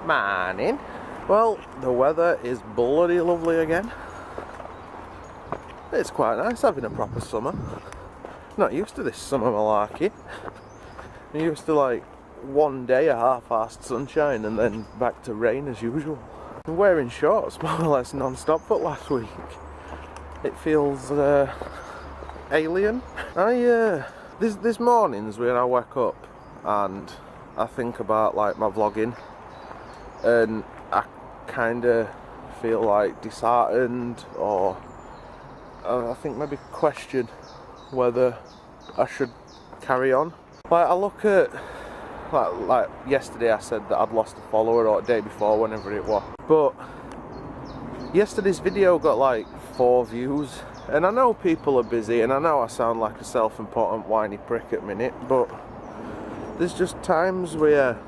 Morning. Well, the weather is bloody lovely again. It's quite nice having a proper summer. Not used to this summer malarkey. I'm used to like one day of half-assed sunshine and then back to rain as usual. I'm wearing shorts more or less non-stop for last week. It feels alien. There's mornings when I wake up and I think about like my vlogging, and I kind of feel like disheartened, or I think maybe question whether I should carry on. Like I look at like yesterday I said that I'd lost a follower, or the day before, whenever it was, but yesterday's video got like 4 views, and I know people are busy and I know I sound like a self-important whiny prick at minute, but there's just times where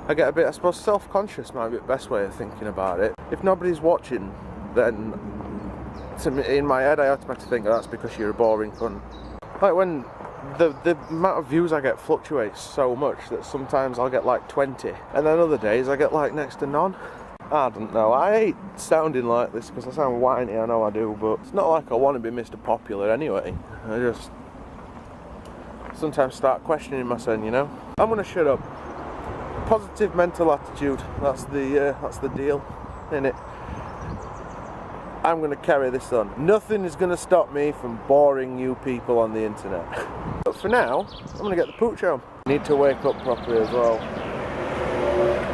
I get a bit, I suppose, self-conscious might be the best way of thinking about it. If nobody's watching, then in my head I automatically think, oh, that's because you're a boring cunt. Like when the amount of views I get fluctuates so much that sometimes I'll get like 20 and then other days I get like next to none. I don't know, I hate sounding like this because I sound whiny, I know I do, but it's not like I want to be Mr. Popular anyway. I just sometimes start questioning myself, you know. I'm gonna shut up. Positive mental attitude, that's the deal, innit? I'm gonna carry this on. Nothing is gonna stop me from boring you people on the internet. But for now, I'm gonna get the pooch home. Need to wake up properly as well.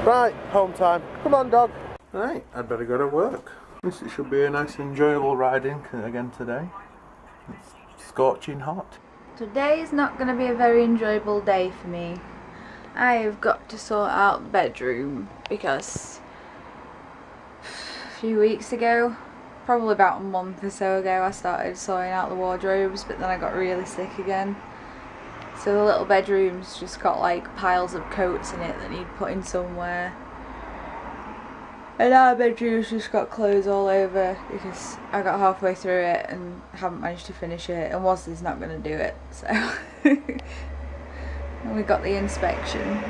Right, home time. Come on, dog. Right, I'd better go to work. This should be a nice enjoyable riding again today. It's scorching hot. Today is not going to be a very enjoyable day for me. I've got to sort out the bedroom because a few weeks ago, probably about a month or so ago, I started sorting out the wardrobes, but then I got really sick again. So the little bedroom's just got like piles of coats in it that need putting somewhere. And our bedroom's just got clothes all over because I got halfway through it and haven't managed to finish it, and Wasley's not going to do it, so and we got the inspection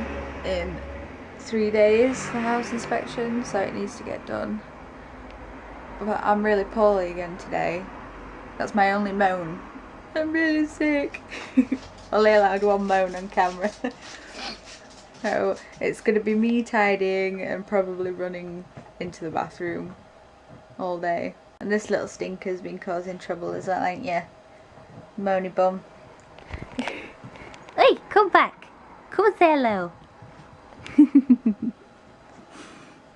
in 3 days, the house inspection, so it needs to get done. But I'm really poorly again today. That's my only moan. I'm really sick. Only allowed one moan on camera. So it's going to be me tidying and probably running into the bathroom all day. And this little stinker's been causing trouble as well, ain't ya? Moany bum. Hey, come back. Come and say hello.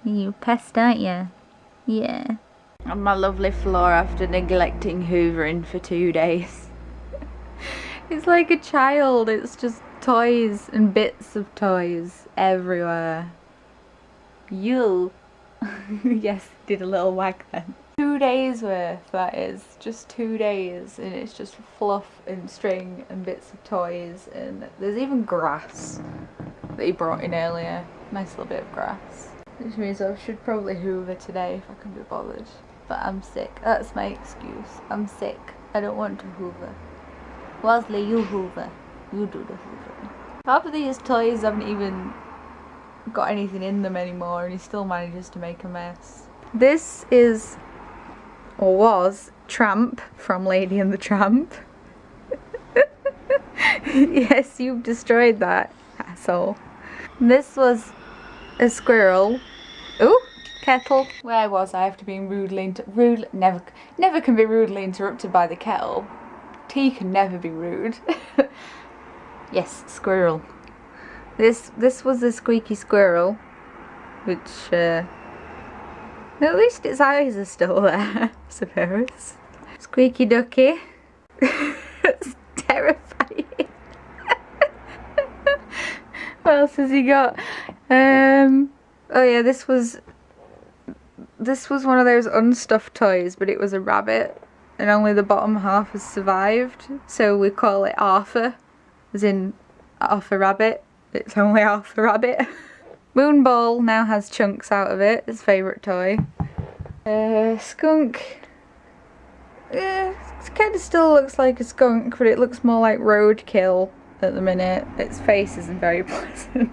You pest, aren't you? Yeah. On my lovely floor after neglecting hoovering for 2 days. It's like a child, it's just toys and bits of toys everywhere. You. Yes, did a little wag then. 2 days worth, that is. Just 2 days, and it's just fluff and string and bits of toys, and there's even grass that he brought in earlier. Nice little bit of grass. Which means I should probably hoover today if I can be bothered. But I'm sick. That's my excuse. I'm sick. I don't want to hoover. Wasley, you hoover. You do the hoovering. Half of these toys haven't even got anything in them anymore, and he still manages to make a mess. This is, or was, Tramp from Lady and the Tramp. Yes, you've destroyed that, asshole. This was a squirrel. Ooh, kettle. Where was I after being never can be rudely interrupted by the kettle. Tea can never be rude. Yes, squirrel. This was a squeaky squirrel, which at least its eyes are still there, I suppose. Squeaky ducky. It's terrifying. What else has he got? Oh yeah, this was one of those unstuffed toys, but it was a rabbit, and only the bottom half has survived, so we call it Arthur, as in Arthur Rabbit. It's only Arthur Rabbit. Moonball now has chunks out of it, his favourite toy. Skunk. Yeah, it kind of still looks like a skunk, but it looks more like roadkill at the minute. Its face isn't very pleasant.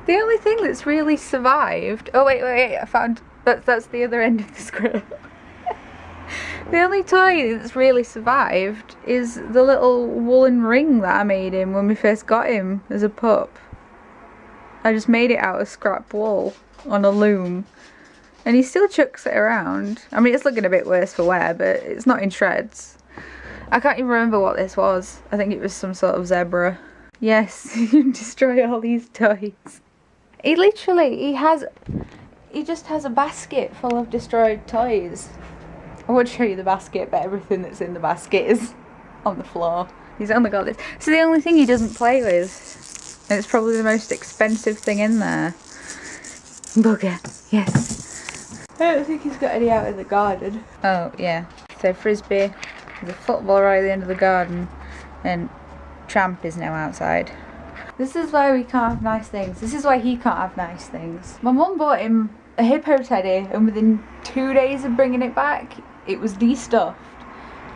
The only thing that's really survived... Oh wait, I found... That's the other end of the script. The only toy that's really survived is the little woolen ring that I made him when we first got him as a pup. I just made it out of scrap wool on a loom. And he still chucks it around. I mean, it's looking a bit worse for wear, but it's not in shreds. I can't even remember what this was. I think it was some sort of zebra. Yes, you destroy all these toys. He just has a basket full of destroyed toys. I would show you the basket, but everything that's in the basket is on the floor. He's only got this. So the only thing he doesn't play with, and it's probably the most expensive thing in there. Bugger, yes. I don't think he's got any out in the garden. Oh, yeah. So Frisbee, there's a football right at the end of the garden, and Tramp is now outside. This is why we can't have nice things. This is why he can't have nice things. My mum bought him a hippo teddy, and within 2 days of bringing it back, it was de-stuffed,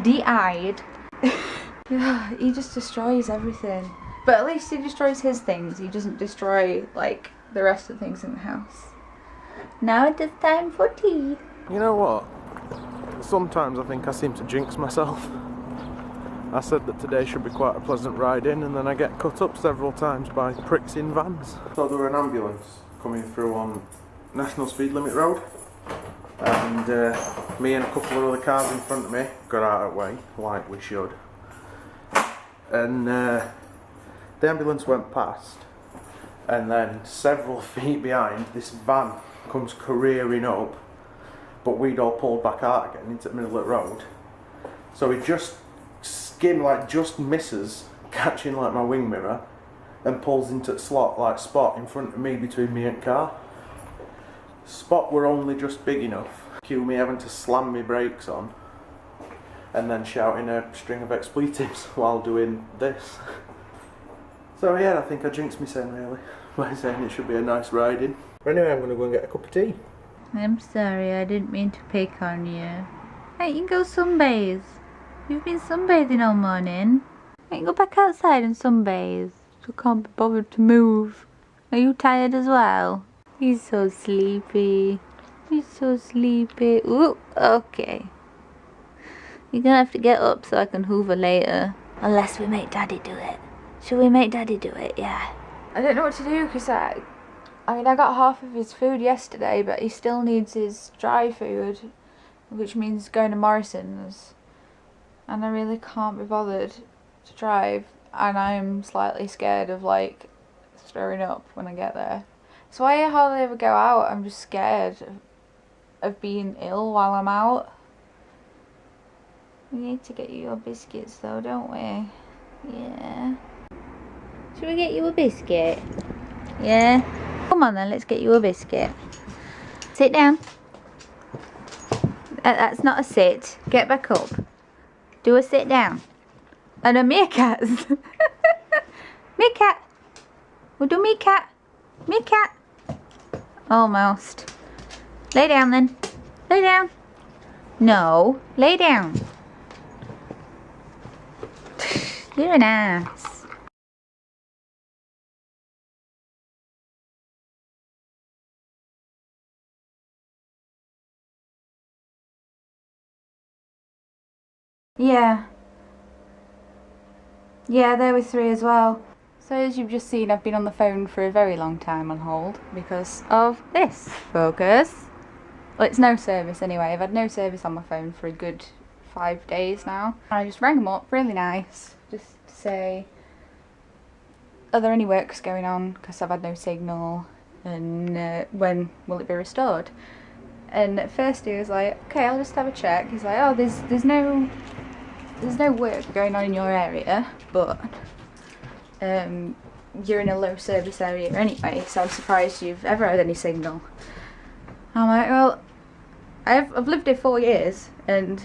de-eyed. He just destroys everything. But at least he destroys his things. He doesn't destroy, like, the rest of the things in the house. Now it is time for tea. You know what? Sometimes I think I seem to jinx myself. I said that today should be quite a pleasant ride in, and then I get cut up several times by pricks in vans. So there were an ambulance coming through on National Speed Limit Road, and me and a couple of other cars in front of me got out of the way, like we should. And the ambulance went past, and then several feet behind, this van comes careering up, but we'd all pulled back out again into the middle of the road. So he just just misses catching like my wing mirror and pulls into the spot in front of me, between me and car. Spot were only just big enough. Cue me having to slam my brakes on and then shouting a string of expletives while doing this. So yeah, I think I jinxed myself really by saying it should be a nice ride in. But anyway, I'm going to go and get a cup of tea. I'm sorry, I didn't mean to pick on you. Hey, you can go sunbathe. You've been sunbathing all morning. Hey, go back outside and sunbathe. I can't be bothered to move. Are you tired as well? He's so sleepy. He's so sleepy. Ooh, okay. You're gonna have to get up so I can hoover later. Unless we make Daddy do it. Should we make Daddy do it? Yeah. I don't know what to do, because I got half of his food yesterday, but he still needs his dry food, which means going to Morrison's. And I really can't be bothered to drive, and I'm slightly scared of like throwing up when I get there. So I hardly ever go out. I'm just scared of being ill while I'm out. We need to get you your biscuits though, don't we? Yeah. Should we get you a biscuit? Yeah. Come on then, let's get you a biscuit. Sit down. That's not a sit. Get back up. Do a sit down. And a meerkats. Meerkat. We'll do meerkat. Meerkat. Almost. Lay down then. Lay down. No. Lay down. You're an ass. Yeah, there were 3 as well. So as you've just seen, I've been on the phone for a very long time on hold because of this. Focus. Well, it's no service anyway. I've had no service on my phone for a good 5 days now. I just rang them up, really nice, just to say, are there any works going on, because I've had no signal, and when will it be restored? And at first he was like, okay, I'll just have a check. He's like, oh, there's no work going on in your area, but you're in a low service area anyway, so I'm surprised you've ever had any signal. I'm like, well, I've lived here 4 years and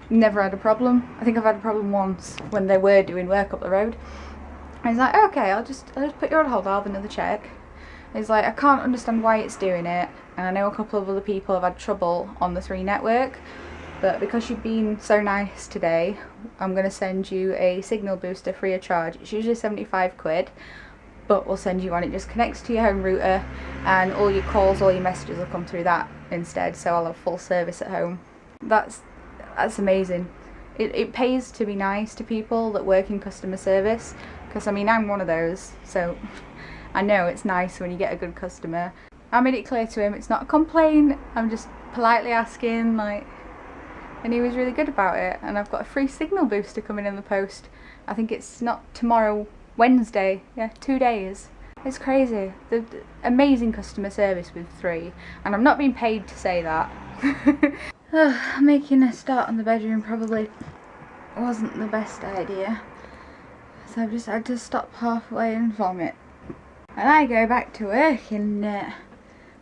never had a problem. I think I've had a problem once when they were doing work up the road. And he's like, okay, I'll just put you on hold, I'll have another check. And he's like, I can't understand why it's doing it, and I know a couple of other people have had trouble on the 3 network, but because you've been so nice today, I'm going to send you a signal booster free of charge. It's usually 75 quid, but we'll send you one. It just connects to your home router, and all your calls, all your messages will come through that instead, so I'll have full service at home. That's amazing. It pays to be nice to people that work in customer service, because I mean, I'm one of those, so I know it's nice when you get a good customer. I made it clear to him it's not a complaint, I'm just politely asking, like, and he was really good about it. And I've got a free signal booster coming in the post. I think it's not tomorrow, Wednesday. Yeah, 2 days. It's crazy. The amazing customer service with 3, and I'm not being paid to say that. Making a start on the bedroom probably wasn't the best idea, so I've just had to stop halfway and vomit. And I go back to work in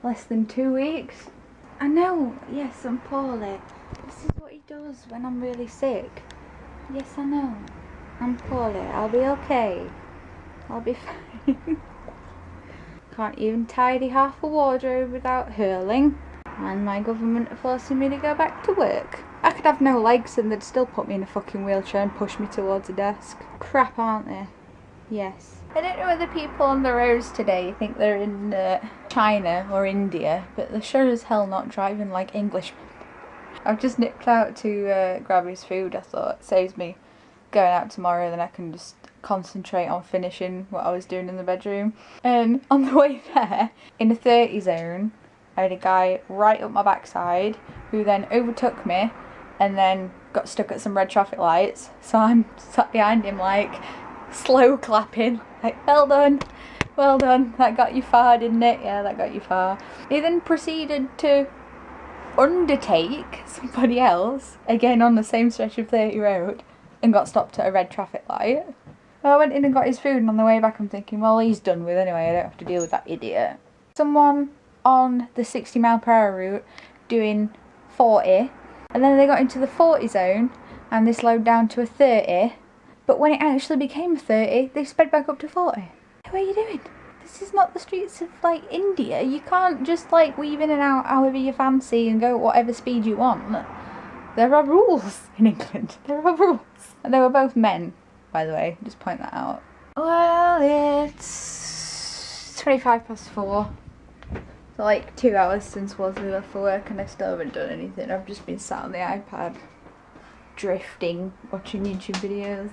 less than 2 weeks. I know, yes, I'm poorly. This is what he does when I'm really sick. Yes, I know. I'm poorly. I'll be okay. I'll be fine. Can't even tidy half a wardrobe without hurling. And my government are forcing me to go back to work. I could have no legs and they'd still put me in a fucking wheelchair and push me towards a desk. Crap, aren't they? Yes. I don't know whether people on the roads today think they're in China or India, but they're sure as hell not driving like Englishmen. I've just nipped out to grab his food. I thought it saves me going out tomorrow, then I can just concentrate on finishing what I was doing in the bedroom. And on the way there, in a 30 zone, I had a guy right up my backside who then overtook me and then got stuck at some red traffic lights. So I'm sat behind him like slow clapping, like, well done, that got you far, didn't it? Yeah, that got you far. He then proceeded to undertake somebody else, again on the same stretch of 30 road, and got stopped at a red traffic light. I went in and got his food, and on the way back I'm thinking, well, he's done with anyway, I don't have to deal with that idiot. Someone on the 60mph route doing 40, and then they got into the 40 zone and they slowed down to a 30, but when it actually became a 30 they sped back up to 40. What are you doing? This is not the streets of like India. You can't just like weave in and out however you fancy and go at whatever speed you want. There are rules in England. There are rules. And they were both men, by the way, just point that out. Well, it's 4:25. So like 2 hours since Wasley left for work and I still haven't done anything. I've just been sat on the iPad, drifting, watching YouTube videos.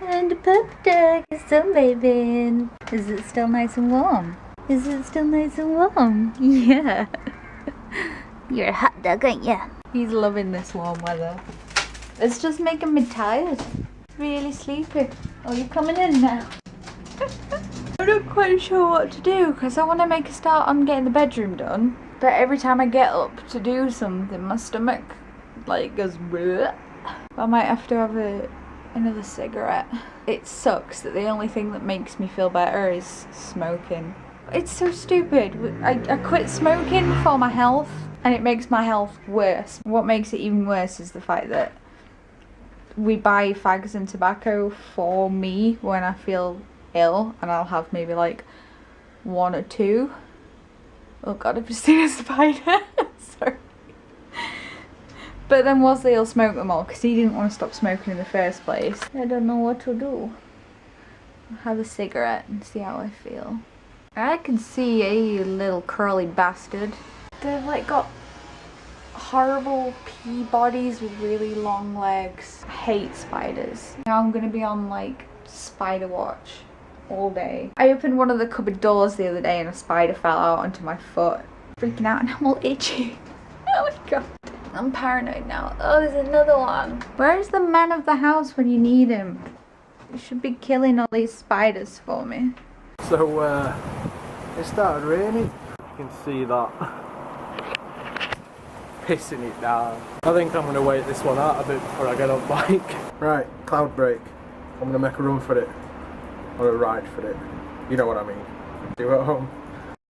And the pup dog is sunbathing. Is it still nice and warm? Is it still nice and warm? Yeah. You're a hot dog, aren't you? He's loving this warm weather. It's just making me tired. Really sleepy. Oh, you're coming in now. I'm not quite sure what to do because I want to make a start on getting the bedroom done, but every time I get up to do something my stomach like goes bleh. I might have to have another cigarette. It sucks that the only thing that makes me feel better is smoking. It's so stupid. I quit smoking for my health and it makes my health worse. What makes it even worse is the fact that we buy fags and tobacco for me when I feel ill, and I'll have maybe like 1 or 2. Oh god, I've just seen a spider. Sorry. But then Wasley will smoke them all because he didn't want to stop smoking in the first place. I don't know what to do. I'll have a cigarette and see how I feel. I can see you little curly bastard. They've like got horrible pea bodies with really long legs. I hate spiders. Now I'm gonna be on like spider watch all day. I opened one of the cupboard doors the other day and a spider fell out onto my foot. Freaking out and I'm all itchy. Oh my god. I'm paranoid now. Oh, there's another one. Where's the man of the house when you need him? You should be killing all these spiders for me. So it started raining. You can see that. Pissing it down. I think I'm going to wait this one out a bit before I get on bike. Right, cloud break. I'm going to make a run for it. Or a ride for it. You know what I mean. Do at home.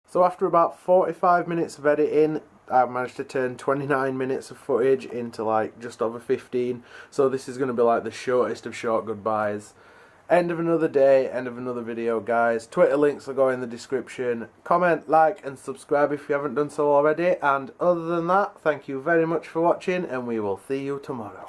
So after about 45 minutes of editing, I managed to turn 29 minutes of footage into like just over 15. So this is going to be like the shortest of short goodbyes. End of another day, end of another video, guys. Twitter links will go in the description. Comment, like and subscribe if you haven't done so already. And other than that, thank you very much for watching and we will see you tomorrow.